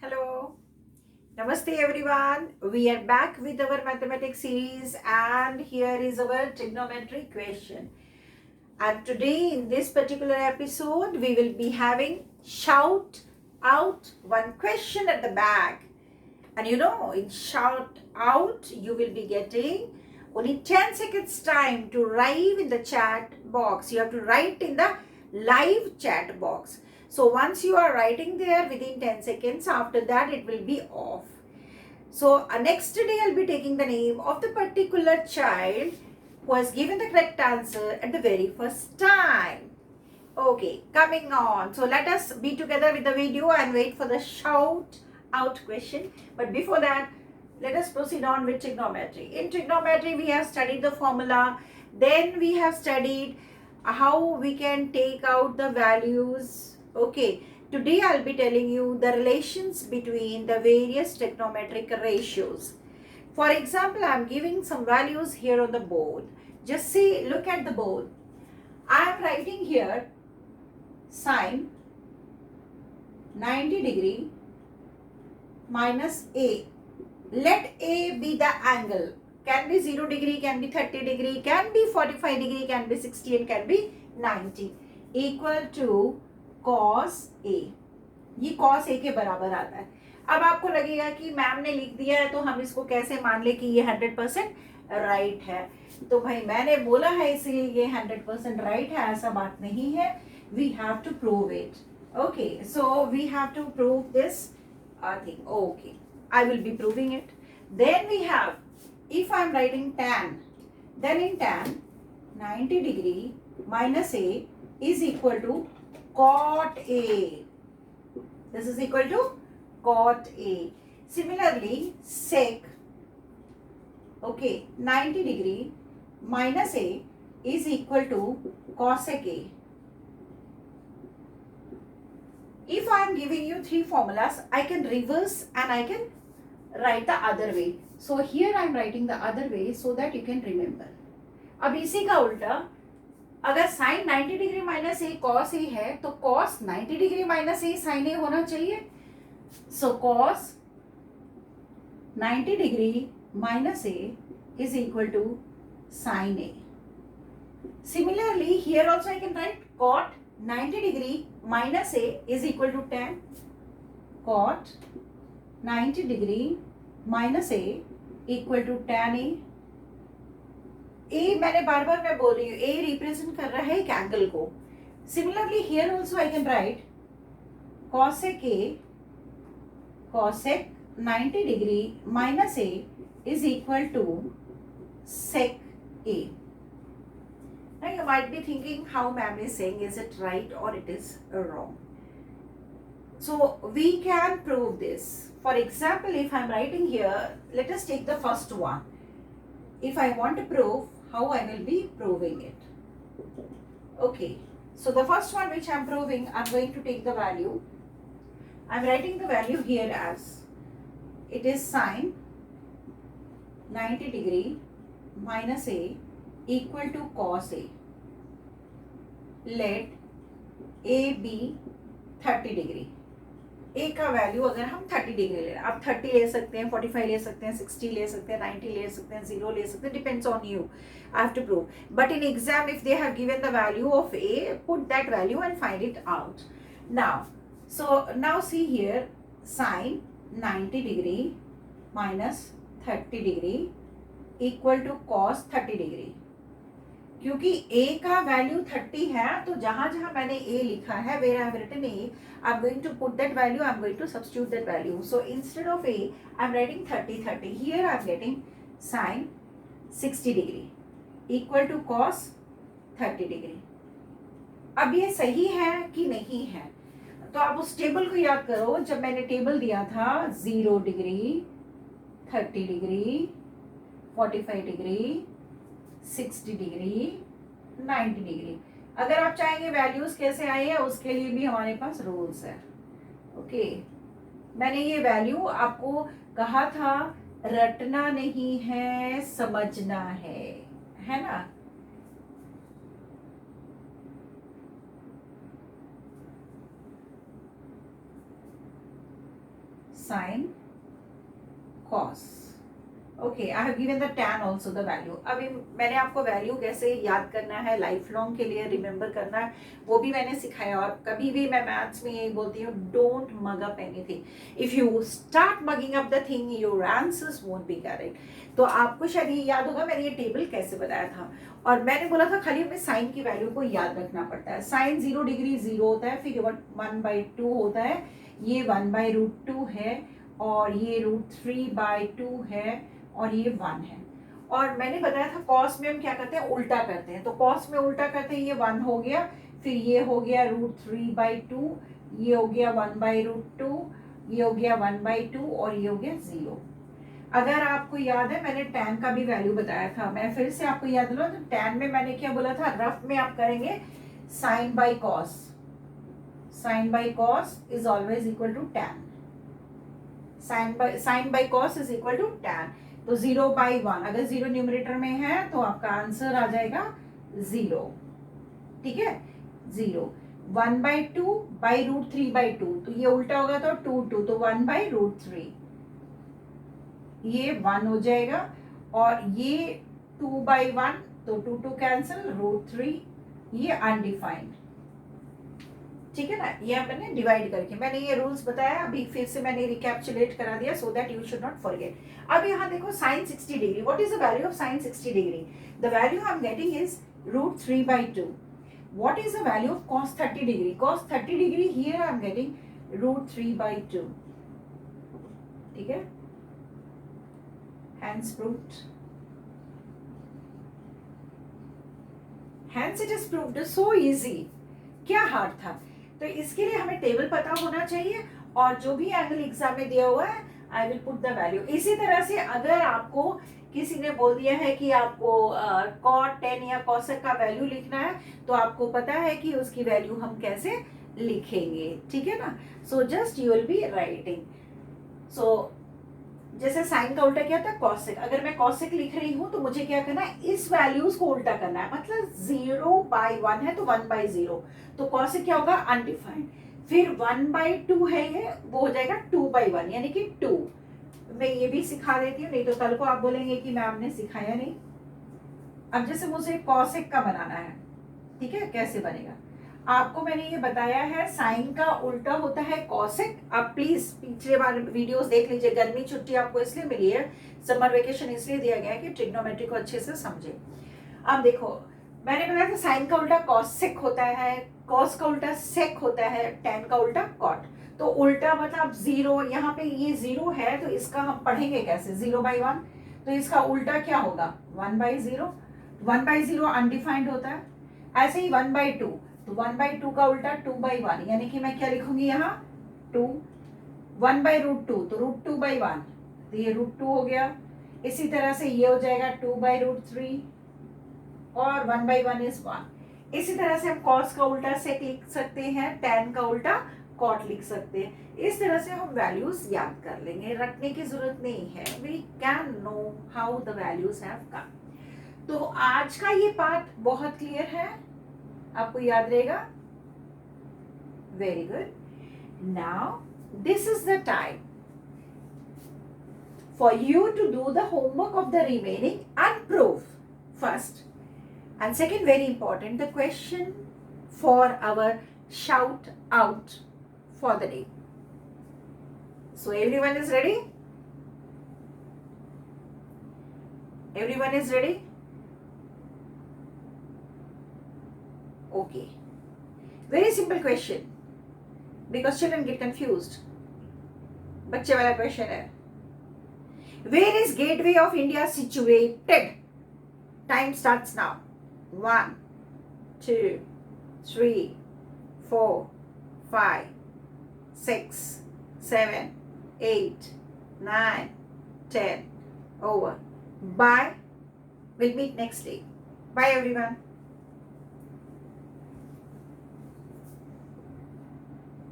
Hello. Namaste everyone. We are back with our mathematics series and here is our trigonometry question. And today in this particular episode we will be having shout out one question at the back. And in shout out you will be getting only 10 seconds time to write in the chat box. You have to write in the live chat box. So once you are writing there within 10 seconds, after that it will be off. So next day I'll be taking the name of the particular child who has given the correct answer at the very first time. Okay, coming on. So let us be together with the video and wait for the shout out question. But before that, let us proceed on with trigonometry. In trigonometry, we have studied the formula. Then we have studied how we can take out the values. Okay, today I'll be telling you the relations between the various trigonometric ratios. For example, I'm giving some values here on the board. Just see, look at the board. I am writing here sine 90 degree minus A. Let A be the angle. Can be 0 degree, can be 30 degree, can be 45 degree, can be 60 and can be 90. Equal to cos A. ये cos A के बराबर आता है. अब आपको लगेगा कि ma'am ने लिख दिया है तो हम इसको कैसे मान ले कि ये 100% राइट है. तो भाई मैंने बोला है इसलिए ये 100% राइट है, ऐसा बात नहीं है. We have to prove it. Okay, so we have to prove this thing. Okay, I will be proving it. Then we have, if I am writing tan, then in tan 90 degree minus A is equal to cot A. This is equal to cot A. Similarly, sec, okay, 90 degree minus A is equal to cosec A. If I am giving you three formulas, I can reverse and I can write the other way. So here I am writing the other way so that you can remember. अब इसी का उल्टा, अगर sin 90 degree minus ए cos ए है तो cos 90 degree minus ए sin ए होना चाहिए. So cos 90 degree minus A is equal to sin A. Similarly, here also I can write cot 90 degree minus A is equal to tan. Cot 90 degree minus A equal to tan A. A मैंने बार बार मैं बोल रही हूँ, A represent कर रहा है एक angle को. Similarly, here also I can write cosec A, cosec 90 degree minus A is equal to sec A. Now you might be thinking how ma'am is saying, is it right or it is wrong? So we can prove this. For example, if I am writing here, let us take the first one. If I want to prove, how I will be proving it. Okay, so the first one which I am proving, I am going to take the value. I am writing the value here as, it is sine 90 degree minus A equal to cos A. Let A be 30 degree. A का value अगर हम 30 degree ले, आप 30 ले सकते हैं, 45 ले सकते हैं, 60 ले सकते हैं, 90 ले सकते हैं, 0 ले सकते हैं, depends on you. I have to prove. But in exam, if they have given the value of A, put that value and find it out. Now, so now see here, sine 90 degree minus 30 degree equal to cos 30 degree. क्योंकि A का value 30 है तो जहां जहां मैंने A लिखा है, where I have written A, I am going to put that value, I am going to substitute that value. So instead of A, I am writing 30. Here I am getting sine 60 degree equal to cos 30 degree. अब ये सही है कि नहीं है, तो आप उस टेबल को याद करो. जब मैंने टेबल दिया था 0 degree, 30 degree, 45 degree, 60 degree, 90 degree. अगर आप चाहेंगे वैल्यूज कैसे आई है उसके लिए भी हमारे पास रूल्स है. ओके, मैंने ये वैल्यू आपको कहा था रटना नहीं है, समझना है ना. Sine cos. Okay, I have given the tan also the value. अभी मैंने आपको वैल्यू कैसे याद करना है, लाइफ लॉन्ग के लिए रिमेंबर करना है, वो भी मैंने सिखाया. और कभी भी मैं मैथ्स में यही बोलती हूँ, don't mug up anything. If you start mugging up the thing, your answers won't be correct. तो आपको शायद ये याद होगा मैंने ये टेबल कैसे बताया था. और मैंने बोला था खाली हमें साइन की वैल्यू को याद रखना पड़ता है. साइन 0 डिग्री 0 होता है, फिर 1/2 होता है, ये 1/√2 है, और ये √3/2 है, और ये 1 है. और मैंने बताया था कॉस में हम क्या करते हैं, उल्टा करते हैं. तो कॉस में उल्टा करते हैं, ये 1 हो गया, फिर ये हो गया √3/2, ये हो गया 1/√2, ये हो गया 1/2, और ये हो गया 0. अगर आपको याद है मैंने tan का भी वैल्यू बताया था, मैं फिर से आपको याद दिलाऊं. तो tan में मैंने क्या बोला था, रफ में आप करेंगे sine by cos. Sine by cos is always equal to tan. Sine by cos is equal to tan. तो 0/1, अगर 0 न्यूमरेटर में है तो आपका आंसर आ जाएगा 0. ठीक है, 0. 1/2/√3/2, तो ये उल्टा होगा तो 2 तो 1/√3, ये 1 हो जाएगा. और ये 2/1, तो 2 कैंसिल, √3, ये अनडिफाइंड. ठीक है ना, ये हमने डिवाइड करके मैंने ये रूल्स बताया. अभी फिर से मैंने रिकैप्चुलेट करा दिया so that you should not forget. अब यहाँ देखो sine 60 degree. What is the value of sine 60 degree? The value I am getting is √3/2. What is the value of cos 30 degree? cos 30 degree here I am getting √3/2. ठीक है, hence proved. Hence it is proved. So easy. क्या hard था? तो इसके लिए हमें table पता होना चाहिए, और जो भी एंगल एग्जाम में दिया हुआ है I will put the value. इसी तरह से अगर आपको किसी ने बोल दिया है कि आपको cot 10 या cosec का वैल्यू लिखना है, तो आपको पता है कि उसकी वैल्यू हम कैसे लिखेंगे. ठीक है ना. So just you will be writing. So जैसे साइन का उल्टा क्या होता है, कॉसेक. अगर मैं कॉसेक लिख रही हूँ तो मुझे क्या करना है, इस वैल्यूज को उल्टा करना है. मतलब 0/1 है तो 1/0, तो कॉसेक क्या होगा, अनडिफाइंड. फिर 1/2 है, ये वो हो जाएगा 2/1, यानी कि 2. मैं ये भी सिखा देती हूँ, नहीं तो कल को आप बोलेंगे कि मैम ने सिखाया नहीं. अब जैसे मुझे कॉसेक का बनाना है, ठीक है, कैसे बनेगा आपको मैंने ये बताया है. साइन का उल्टा होता है कॉसेक. आप प्लीज पिछले बार वीडियोस देख लीजिए. गर्मी छुट्टी आपको इसलिए मिली है, समर वेकेशन इसलिए दिया गया है कि ट्रिग्नोमेट्री को अच्छे से समझे. अब देखो मैंने बताया था साइन का उल्टा कॉसेक होता है, कॉस का उल्टा सेक होता है, tan का उल्टा कॉट. तो उल्टा मतलब 0. यहाँ पे ये 0 है तो इसका हम पढ़ेंगे कैसे, 0/1. तो इसका उल्टा क्या होगा, 1/0. 1/0 अनडिफाइंड होता है. ऐसे ही 1/2, तो 1/2 का उल्टा 2/1, यानी कि मैं क्या लिखूंगी यहाँ 2. 1/√2, तो √2/1, तो ये √2 हो गया. इसी तरह से ये हो जाएगा 2/√3, और 1/1 इज 1. इसी तरह से हम cos का उल्टा सेक लिख सकते हैं, tan का उल्टा कॉट लिख सकते हैं. इस तरह से हम वैल्यूज याद कर लेंगे, रखने की जरूरत नहीं है. We can know how the values have come. तो आज का ये पार्ट बहुत क्लियर है, आपको याद रहेगा. Very good. Now this is the time for you to do the homework of the remaining and prove first. And second, very important, the question for our shout out for the day. So everyone is ready? Everyone is ready? Okay. Very simple question, because children get confused. बच्चे वाला question है. Where is Gateway of India situated? Time starts now. 1, 2, 3, 4, 5, 6, 7, 8, 9, 10. Over. Bye. We'll meet next day. Bye everyone.